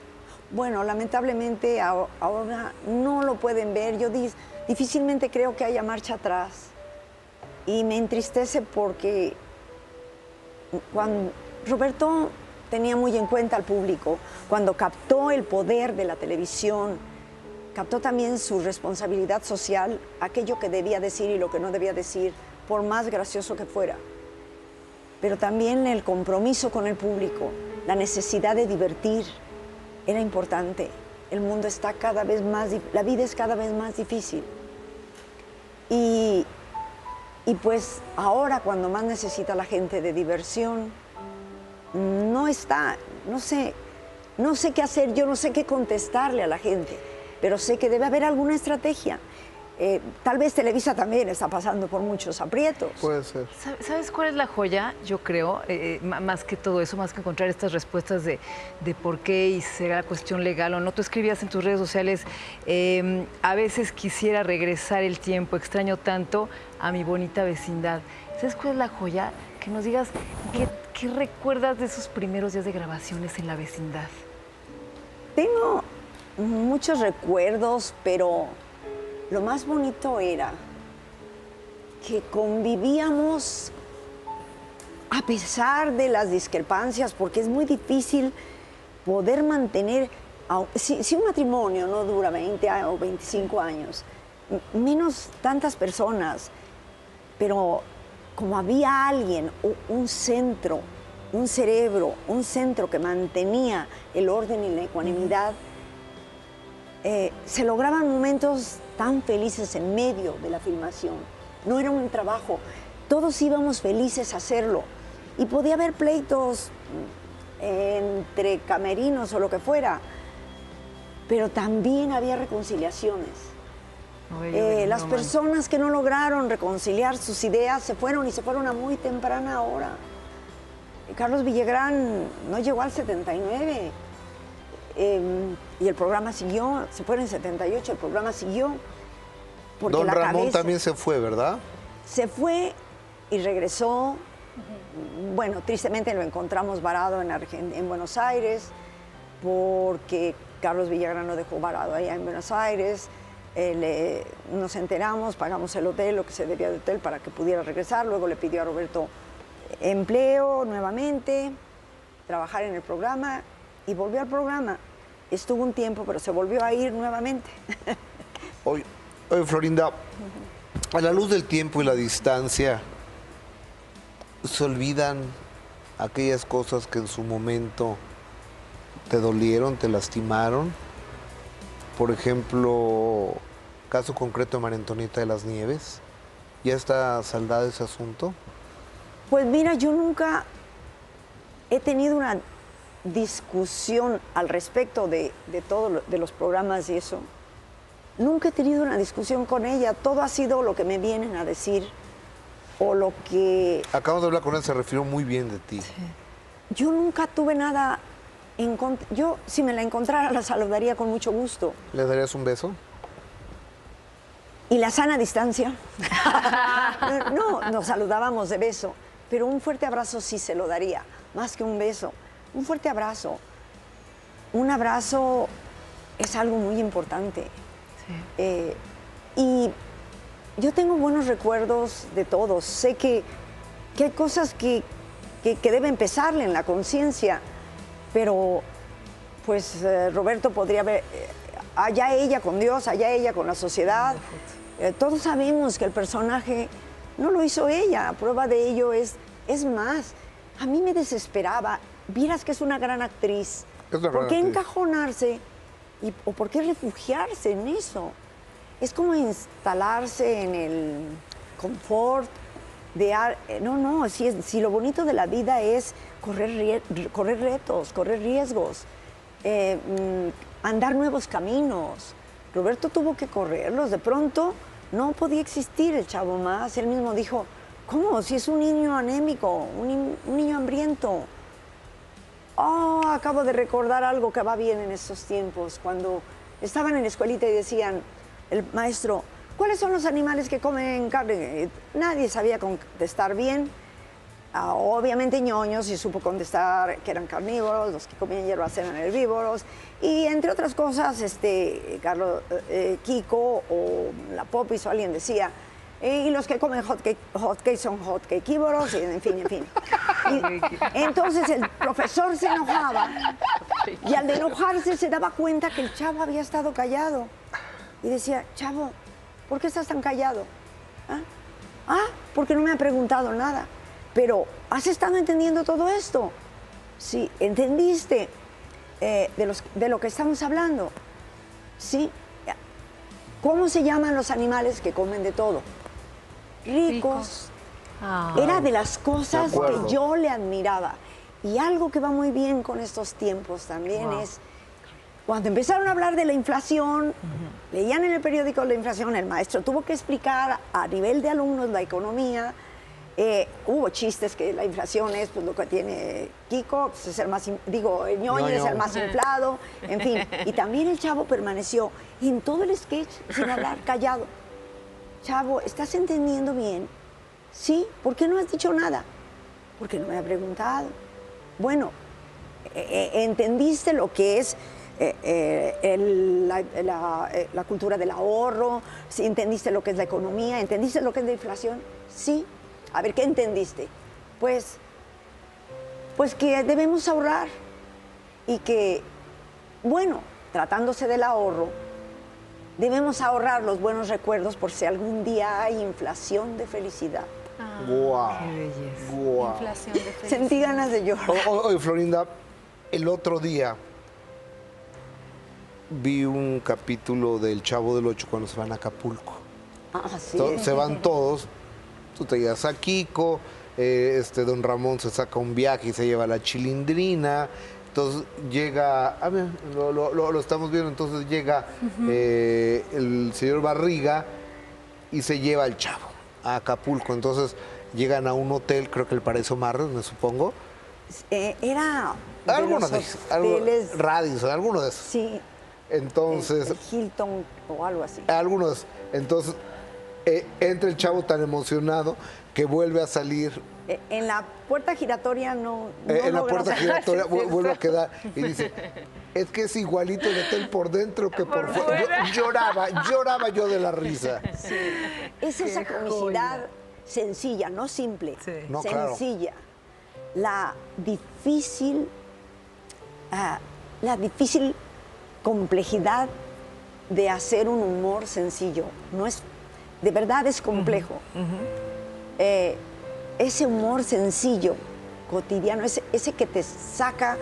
[SPEAKER 3] Bueno, lamentablemente ahora no lo pueden ver. Yo difícilmente creo que haya marcha atrás. Y me entristece porque cuando Roberto tenía muy en cuenta al público, cuando captó el poder de la televisión, captó también su responsabilidad social, aquello que debía decir y lo que no debía decir, por más gracioso que fuera. Pero también el compromiso con el público, la necesidad de divertir, era importante. El mundo está cada vez más, la vida es cada vez más difícil. Y pues ahora cuando más necesita la gente de diversión, no está, no sé qué hacer, yo no sé qué contestarle a la gente, pero sé que debe haber alguna estrategia. Tal vez Televisa también está pasando por muchos aprietos.
[SPEAKER 1] Puede ser.
[SPEAKER 4] ¿Sabes cuál es la joya? Yo creo, más que todo eso, más que encontrar estas respuestas de por qué y será cuestión legal o no. Tú escribías en tus redes sociales, a veces quisiera regresar el tiempo, extraño tanto a mi bonita vecindad. ¿Sabes cuál es la joya? Que nos digas qué recuerdas de esos primeros días de grabaciones en la vecindad.
[SPEAKER 3] Tengo muchos recuerdos, pero lo más bonito era que convivíamos a pesar de las discrepancias, porque es muy difícil poder mantener, si un matrimonio no dura 20 o 25 años, menos tantas personas, pero como había alguien, un centro, un cerebro, un centro que mantenía el orden y la ecuanimidad, se lograban momentos tan felices en medio de la filmación. No era un trabajo, todos íbamos felices a hacerlo. Y podía haber pleitos entre camerinos o lo que fuera, pero también había reconciliaciones. Las personas que no lograron reconciliar sus ideas se fueron y se fueron a muy temprana hora. Carlos Villagrán no llegó al 79 y el programa siguió, se fue en el 78, el programa siguió. Porque
[SPEAKER 1] Don Ramón también se fue, ¿verdad?
[SPEAKER 3] Se fue y regresó. Bueno, tristemente lo encontramos varado en Buenos Aires, porque Carlos Villagrán lo dejó varado allá en Buenos Aires. Nos enteramos, pagamos el hotel, lo que se debía de hotel para que pudiera regresar. Luego le pidió a Roberto empleo nuevamente, trabajar en el programa y volvió al programa. Estuvo un tiempo, pero se volvió a ir nuevamente.
[SPEAKER 1] Oye, Florinda, a la luz del tiempo y la distancia, ¿se olvidan aquellas cosas que en su momento te dolieron, te lastimaron? Por ejemplo, caso concreto de María Antonieta de las Nieves. ¿Ya está saldado ese asunto?
[SPEAKER 3] Pues mira, yo nunca he tenido una discusión al respecto de todo de los programas y eso. Nunca he tenido una discusión con ella. Todo ha sido lo que me vienen a decir o lo que...
[SPEAKER 1] Acabamos de hablar con ella, se refirió muy bien de ti.
[SPEAKER 3] Sí. Yo nunca tuve nada en contra. Yo, si me la encontrara, la saludaría con mucho gusto.
[SPEAKER 1] ¿Le darías un beso?
[SPEAKER 3] Y la sana distancia. No, nos saludábamos de beso, pero un fuerte abrazo sí se lo daría, más que un beso. Un fuerte abrazo. Un abrazo es algo muy importante. Sí. Y yo tengo buenos recuerdos de todos. Sé que hay cosas que deben pesarle en la conciencia, pero pues Roberto podría ver, allá ella con Dios, allá ella con la sociedad. Todos sabemos que el personaje no lo hizo ella. Prueba de ello es más, a mí me desesperaba. Vieras que es una gran actriz. ¿Por qué encajonarse o por qué refugiarse en eso? Es como instalarse en el confort de... No, si lo bonito de la vida es correr retos, correr riesgos, andar nuevos caminos. Roberto tuvo que correrlos. De pronto no podía existir el chavo más. Él mismo dijo, ¿cómo? Si es un niño anémico, un niño hambriento. Oh, acabo de recordar algo que va bien en estos tiempos. Cuando estaban en la escuelita y decían, el maestro, ¿cuáles son los animales que comen carne? Nadie sabía contestar bien. Obviamente ñoños y supo contestar que eran carnívoros, los que comían hierbas eran herbívoros. Y entre otras cosas, Carlos, Kiko o la Popis o alguien decía, y los que comen hotcakes son hotcakeívoros, y en fin. Y entonces el profesor se enojaba y al enojarse se daba cuenta que el chavo había estado callado. Y decía, chavo, ¿por qué estás tan callado? Porque no me ha preguntado nada. Pero, ¿has estado entendiendo todo esto? Sí, ¿entendiste de lo que estamos hablando? Sí. ¿Cómo se llaman los animales que comen de todo? Ricos. Era de las cosas que yo le admiraba. Y algo que va muy bien con estos tiempos también es, cuando empezaron a hablar de la inflación, leían en el periódico la inflación, el maestro tuvo que explicar a nivel de alumnos la economía. Hubo chistes que la inflación es pues, lo que tiene Kiko, pues, es el más, Ñoño es el más inflado, en fin. Y también el chavo permaneció en todo el sketch sin hablar, callado. Chavo, ¿estás entendiendo bien? Sí, ¿por qué no has dicho nada? Porque no me ha preguntado. Bueno, ¿entendiste lo que es la cultura del ahorro? ¿Sí, entendiste lo que es la economía? ¿Entendiste lo que es la inflación? Sí. A ver, ¿qué entendiste? Pues que debemos ahorrar y que, bueno, tratándose del ahorro, debemos ahorrar los buenos recuerdos por si algún día hay inflación de felicidad.
[SPEAKER 1] ¡Guau!
[SPEAKER 4] Qué belleza.
[SPEAKER 1] ¡Guau!
[SPEAKER 2] Inflación de felicidad.
[SPEAKER 3] Sentí ganas de llorar.
[SPEAKER 1] Oye, Florinda, el otro día vi un capítulo del Chavo del Ocho cuando se van a Acapulco.
[SPEAKER 3] Sí.
[SPEAKER 1] Se van todos, tú te llevas a Kiko, don Ramón se saca un viaje y se lleva la Chilindrina, entonces llega, lo estamos viendo, entonces llega el señor Barriga y se lleva al Chavo a Acapulco, entonces llegan a un hotel, creo que el Paraíso Marriott, me supongo.
[SPEAKER 3] Era de
[SPEAKER 1] Alguno
[SPEAKER 3] los
[SPEAKER 1] de esos,
[SPEAKER 3] hoteles,
[SPEAKER 1] Radisson, alguno de esos.
[SPEAKER 3] sí,
[SPEAKER 1] Entonces,
[SPEAKER 3] el Hilton o algo así.
[SPEAKER 1] algunos. Entonces, entra el Chavo tan emocionado que vuelve a salir.
[SPEAKER 3] En la puerta giratoria no
[SPEAKER 1] En la
[SPEAKER 3] logra
[SPEAKER 1] puerta
[SPEAKER 3] salir.
[SPEAKER 1] giratoria vuelve a quedar y dice, es que es igualito el hotel por dentro que por fuera. Lloraba yo de la risa.
[SPEAKER 3] Sí. Es esa comicidad sencilla, no simple,
[SPEAKER 4] Sí.
[SPEAKER 1] No, claro.
[SPEAKER 3] sencilla. La difícil complejidad de hacer un humor sencillo. No es, de verdad es complejo. Ese humor sencillo, cotidiano, ese que te saca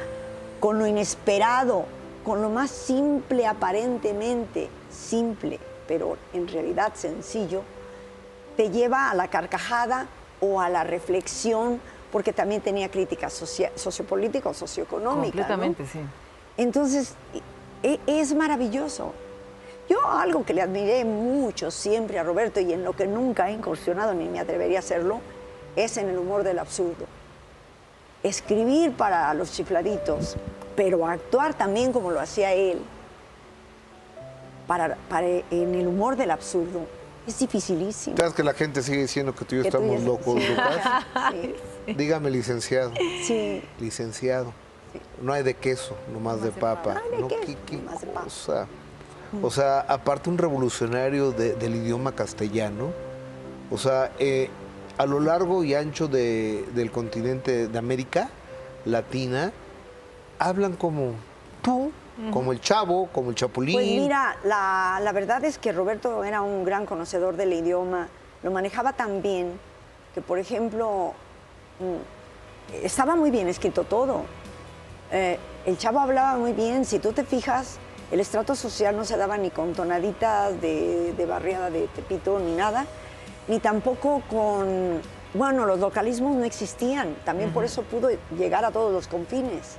[SPEAKER 3] con lo inesperado, con lo más simple, aparentemente simple, pero en realidad sencillo, te lleva a la carcajada o a la reflexión, porque también tenía crítica sociopolítica o socioeconómica.
[SPEAKER 4] Completamente,
[SPEAKER 3] ¿no?
[SPEAKER 4] sí.
[SPEAKER 3] Entonces, es maravilloso. Yo algo que le admiré mucho siempre a Roberto y en lo que nunca he incursionado ni me atrevería a hacerlo, es en el humor del absurdo. Escribir para los chifladitos, pero actuar también como lo hacía él, en el humor del absurdo, es dificilísimo.
[SPEAKER 1] ¿Sabes que la gente sigue diciendo que tú y yo
[SPEAKER 3] Que tú
[SPEAKER 1] estamos
[SPEAKER 3] ya-
[SPEAKER 1] locos,
[SPEAKER 3] sí.
[SPEAKER 1] Lucas?
[SPEAKER 3] Sí,
[SPEAKER 1] Dígame, licenciado.
[SPEAKER 3] sí.
[SPEAKER 1] Licenciado. No hay de queso, nomás de papa.
[SPEAKER 3] No hay de
[SPEAKER 1] No,
[SPEAKER 3] queso,
[SPEAKER 1] qué
[SPEAKER 3] nomás de papa.
[SPEAKER 1] cosa. O sea, aparte un revolucionario del idioma castellano, o sea, a lo largo y ancho del continente de América Latina, hablan como tú, como el Chavo, como el Chapulín.
[SPEAKER 3] Pues mira, la verdad es que Roberto era un gran conocedor del idioma, lo manejaba tan bien que, por ejemplo, estaba muy bien escrito todo. El Chavo hablaba muy bien, si tú te fijas, el estrato social no se daba ni con tonaditas de barriada de Tepito ni nada, ni tampoco con, bueno, los localismos no existían, también por eso pudo llegar a todos los confines.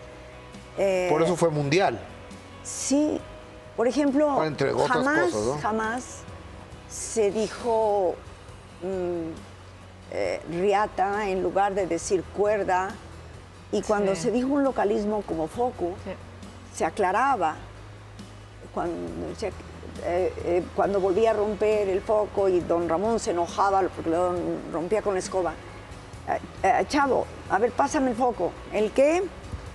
[SPEAKER 1] Por eso fue mundial.
[SPEAKER 3] Sí, por ejemplo,
[SPEAKER 1] Bueno, entre otras
[SPEAKER 3] jamás,
[SPEAKER 1] cosas, ¿no?
[SPEAKER 3] jamás se dijo riata en lugar de decir cuerda, y cuando
[SPEAKER 4] Sí.
[SPEAKER 3] se dijo un localismo como foco,
[SPEAKER 4] Sí.
[SPEAKER 3] se aclaraba. Cuando volvía a romper el foco y don Ramón se enojaba porque lo rompía con la escoba. Chavo, a ver, pásame el foco. ¿El qué?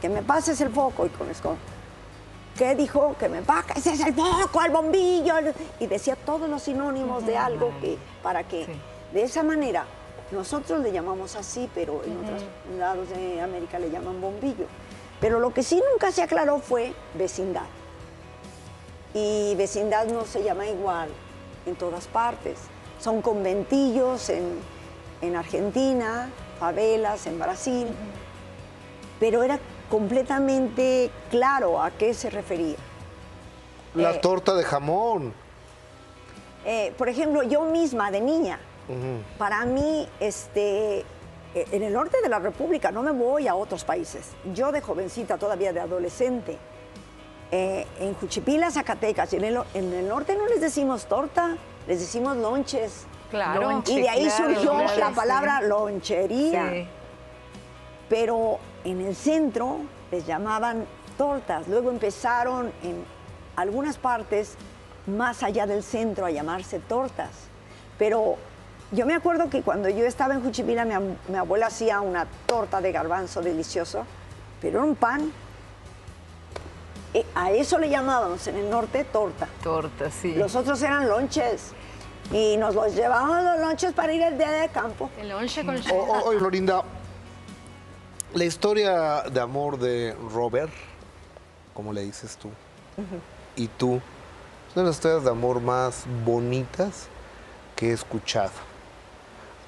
[SPEAKER 3] Que me pases el foco y con la escoba. ¿Qué dijo? Que me pases el foco, el bombillo. Y decía todos los sinónimos de algo para que
[SPEAKER 4] Sí.
[SPEAKER 3] de esa manera nosotros le llamamos así, pero en otros lados de América le llaman bombillo. Pero lo que sí nunca se aclaró fue vecindad. Y vecindad no se llama igual en todas partes. Son conventillos en Argentina, favelas en Brasil, pero era completamente claro a qué se refería.
[SPEAKER 1] La torta de jamón.
[SPEAKER 3] Por ejemplo, yo misma de niña, para mí en el norte de la República, no me voy a otros países. Yo de jovencita, todavía de adolescente, en Juchipila, Zacatecas, y en el norte no les decimos torta, les decimos lonches.
[SPEAKER 2] Claro.
[SPEAKER 4] Lonche,
[SPEAKER 3] Y de ahí
[SPEAKER 4] claro,
[SPEAKER 3] surgió
[SPEAKER 4] claro,
[SPEAKER 3] la
[SPEAKER 4] sí.
[SPEAKER 3] palabra lonchería.
[SPEAKER 4] Sí.
[SPEAKER 3] Pero en el centro les llamaban tortas. Luego empezaron en algunas partes más allá del centro a llamarse tortas. Pero yo me acuerdo que cuando yo estaba en Juchipila, mi abuela hacía una torta de garbanzo delicioso, pero era un pan. A eso le llamábamos en el norte torta.
[SPEAKER 4] Torta, sí.
[SPEAKER 3] Los otros eran lonches. Y nos los llevábamos los lonches para ir el día de campo.
[SPEAKER 2] El lonche con
[SPEAKER 1] Oye, Florinda, la historia de amor de Robert, como le dices tú, y tú, es una de las historias de amor más bonitas que he escuchado.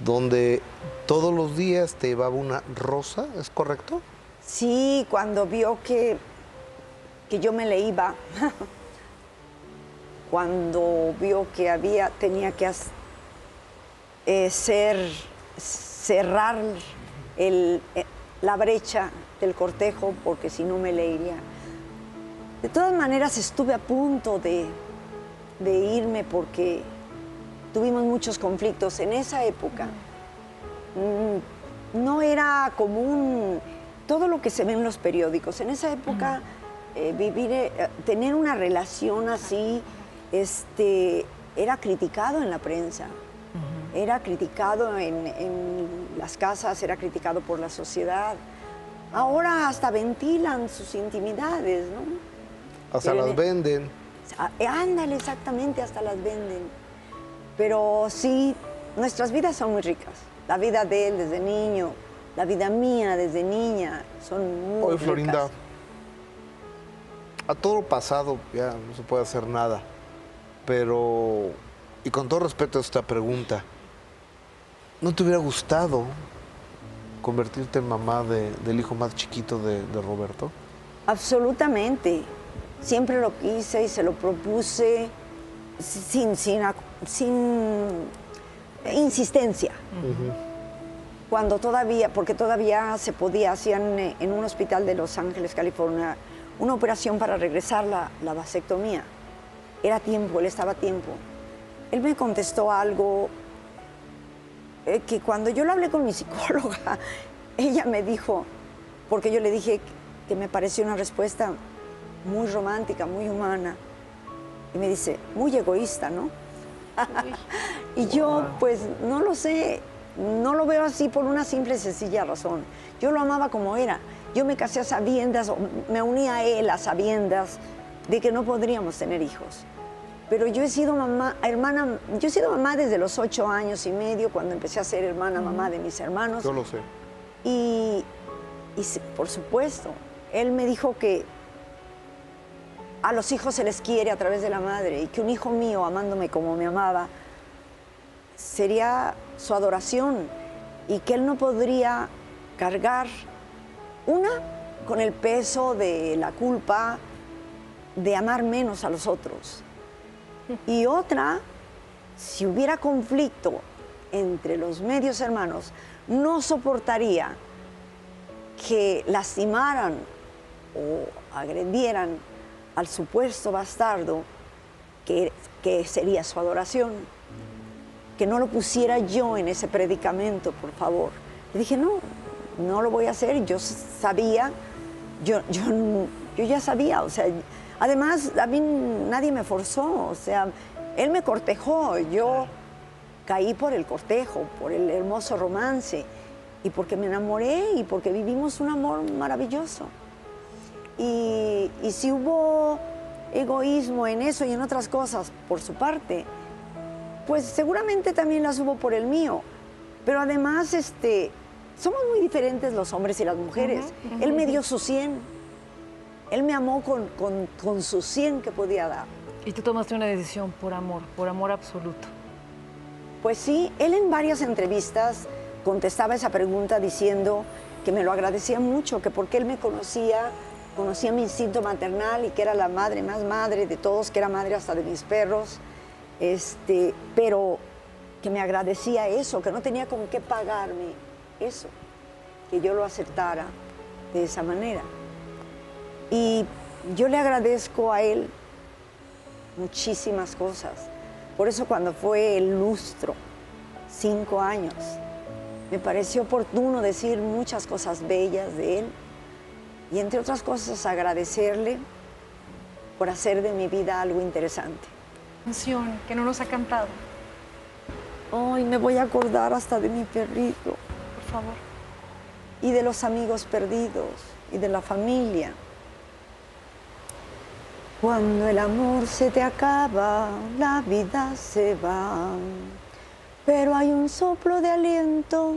[SPEAKER 1] Donde todos los días te llevaba una rosa, ¿es correcto?
[SPEAKER 3] Sí, cuando vio que yo me le iba, cuando vio que tenía que cerrar la brecha del cortejo, porque si no me le iría. De todas maneras, estuve a punto de irme porque tuvimos muchos conflictos. En esa época no era común todo lo que se ve en los periódicos. En esa época tener una relación así era criticado en la prensa, era criticado en las casas, era criticado por la sociedad. Ahora hasta ventilan sus intimidades, ¿no?
[SPEAKER 1] Hasta las venden.
[SPEAKER 3] Ándale, exactamente, hasta las venden. Pero sí, nuestras vidas son muy ricas. La vida de él desde niño, la vida mía desde niña, son muy
[SPEAKER 1] Oye,
[SPEAKER 3] ricas.
[SPEAKER 1] Florinda, a todo lo pasado ya no se puede hacer nada, pero, y con todo respeto a esta pregunta, ¿no te hubiera gustado convertirte en mamá del hijo más chiquito de Roberto?
[SPEAKER 3] Absolutamente. Siempre lo quise y se lo propuse sin insistencia. Porque todavía se podía, hacían en un hospital de Los Ángeles, California, una operación para regresar la vasectomía. Era tiempo, él estaba a tiempo. Él me contestó algo que cuando yo lo hablé con mi psicóloga, ella me dijo, porque yo le dije que me pareció una respuesta muy romántica, muy humana, y me dice, muy egoísta, ¿no? Y yo, pues, no lo sé, no lo veo así por una simple y sencilla razón. Yo lo amaba como era. Yo me casé a sabiendas, me uní a él a sabiendas de que no podríamos tener hijos. Pero yo he sido mamá desde los 8 años y medio, cuando empecé a ser hermana, mamá de mis hermanos.
[SPEAKER 1] Yo lo sé.
[SPEAKER 3] Y por supuesto, él me dijo que a los hijos se les quiere a través de la madre y que un hijo mío, amándome como me amaba, sería su adoración y que él no podría cargar, con el peso de la culpa de amar menos a los otros. Y otra, si hubiera conflicto entre los medios hermanos, no soportaría que lastimaran o agredieran al supuesto bastardo que sería su adoración, que no lo pusiera yo en ese predicamento, por favor. Le dije, no lo voy a hacer, yo sabía, yo ya sabía, o sea, además a mí nadie me forzó, o sea, él me cortejó, yo caí por el cortejo, por el hermoso romance, y porque me enamoré y porque vivimos un amor maravilloso. Y si hubo egoísmo en eso y en otras cosas por su parte, pues seguramente también las hubo por el mío. Pero además, somos muy diferentes los hombres y las mujeres. Él me dio su 100. Él me amó con su 100 que podía dar.
[SPEAKER 4] Y tú tomaste una decisión por amor absoluto.
[SPEAKER 3] Pues sí, él en varias entrevistas contestaba esa pregunta diciendo que me lo agradecía mucho, que porque él me conocía mi instinto maternal y que era la madre más madre de todos, que era madre hasta de mis perros, pero que me agradecía eso, que no tenía con qué pagarme eso, que yo lo aceptara de esa manera. Y yo le agradezco a él muchísimas cosas. Por eso cuando fue el lustro, 5 años, me pareció oportuno decir muchas cosas bellas de él y entre otras cosas agradecerle por hacer de mi vida algo interesante.
[SPEAKER 5] Canción que no nos ha cantado,
[SPEAKER 3] Ay, me voy a acordar hasta de mi perrito
[SPEAKER 5] por favor.
[SPEAKER 3] y de los amigos perdidos y de la familia. Cuando el amor se te acaba, la vida se va, pero hay un soplo de aliento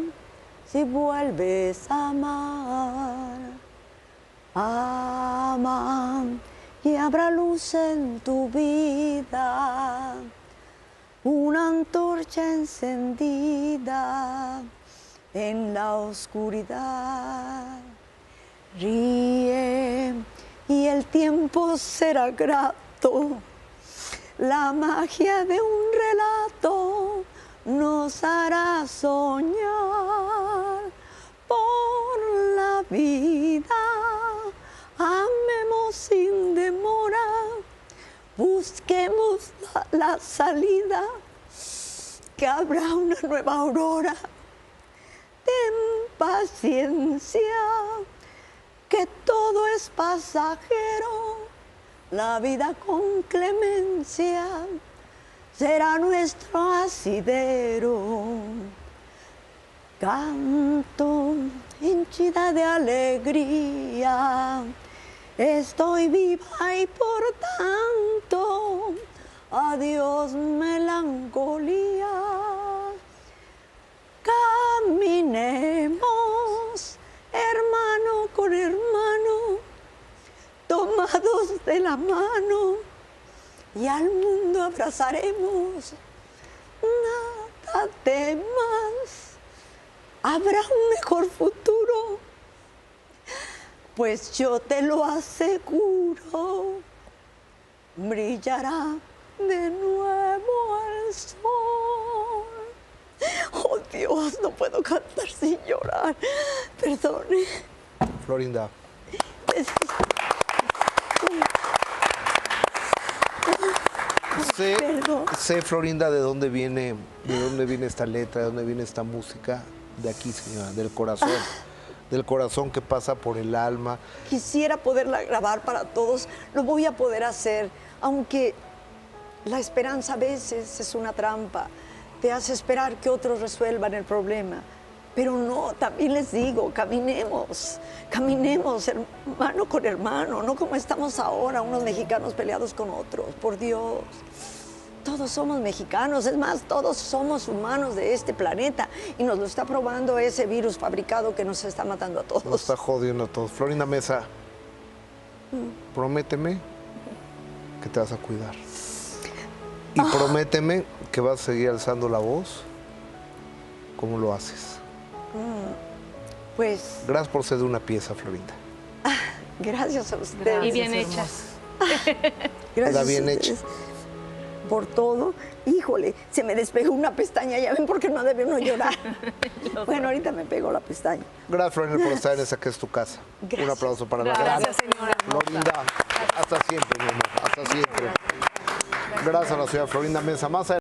[SPEAKER 3] si vuelves a amar. Ama y habrá luz en tu vida, una antorcha encendida en la oscuridad. Ríe y el tiempo será grato, la magia de un relato nos hará soñar por la vida. Amemos sin demora, busquemos la salida, que habrá una nueva aurora. Ten paciencia, que todo es pasajero, la vida con clemencia será nuestro asidero. Canto henchida de alegría, estoy viva y por tanto, adiós melancolía. Caminemos, hermano con hermano, tomados de la mano, y al mundo abrazaremos. Nada temas, habrá un mejor futuro, pues yo te lo aseguro, brillará de nuevo el sol. Oh Dios, no puedo cantar sin llorar. Perdone.
[SPEAKER 1] Florinda.
[SPEAKER 3] Perdón.
[SPEAKER 1] Sé, Florinda, de dónde viene esta letra, de dónde viene esta música. De aquí, señora, del corazón que pasa por el alma.
[SPEAKER 3] Quisiera poderla grabar para todos, lo voy a poder hacer, aunque la esperanza a veces es una trampa, te hace esperar que otros resuelvan el problema. Pero no, también les digo, caminemos, hermano con hermano, no como estamos ahora, unos mexicanos peleados con otros, por Dios. Todos somos mexicanos, es más, todos somos humanos de este planeta y nos lo está probando ese virus fabricado que nos está matando a todos.
[SPEAKER 1] Nos está jodiendo a todos. Florinda Mesa, prométeme que te vas a cuidar. Y prométeme que vas a seguir alzando la voz como lo haces.
[SPEAKER 3] Pues,
[SPEAKER 1] Gracias por ser de una pieza, Florinda.
[SPEAKER 3] gracias a ustedes.
[SPEAKER 5] Y bien hechas.
[SPEAKER 3] Gracias
[SPEAKER 1] Queda bien
[SPEAKER 3] a
[SPEAKER 1] hecho.
[SPEAKER 3] ustedes por todo. Híjole, se me despegó una pestaña, ya ven por qué no debe uno llorar. Bueno, ahorita me pegó la pestaña.
[SPEAKER 1] Gracias, Florinda, por estar en esa que es tu casa.
[SPEAKER 3] Gracias.
[SPEAKER 1] Un aplauso para la
[SPEAKER 5] Gracias,
[SPEAKER 1] gran
[SPEAKER 5] señora.
[SPEAKER 1] Florinda. Hasta siempre, mi amor. Hasta siempre. Gracias a la señora Florinda Mesa. Más adelante.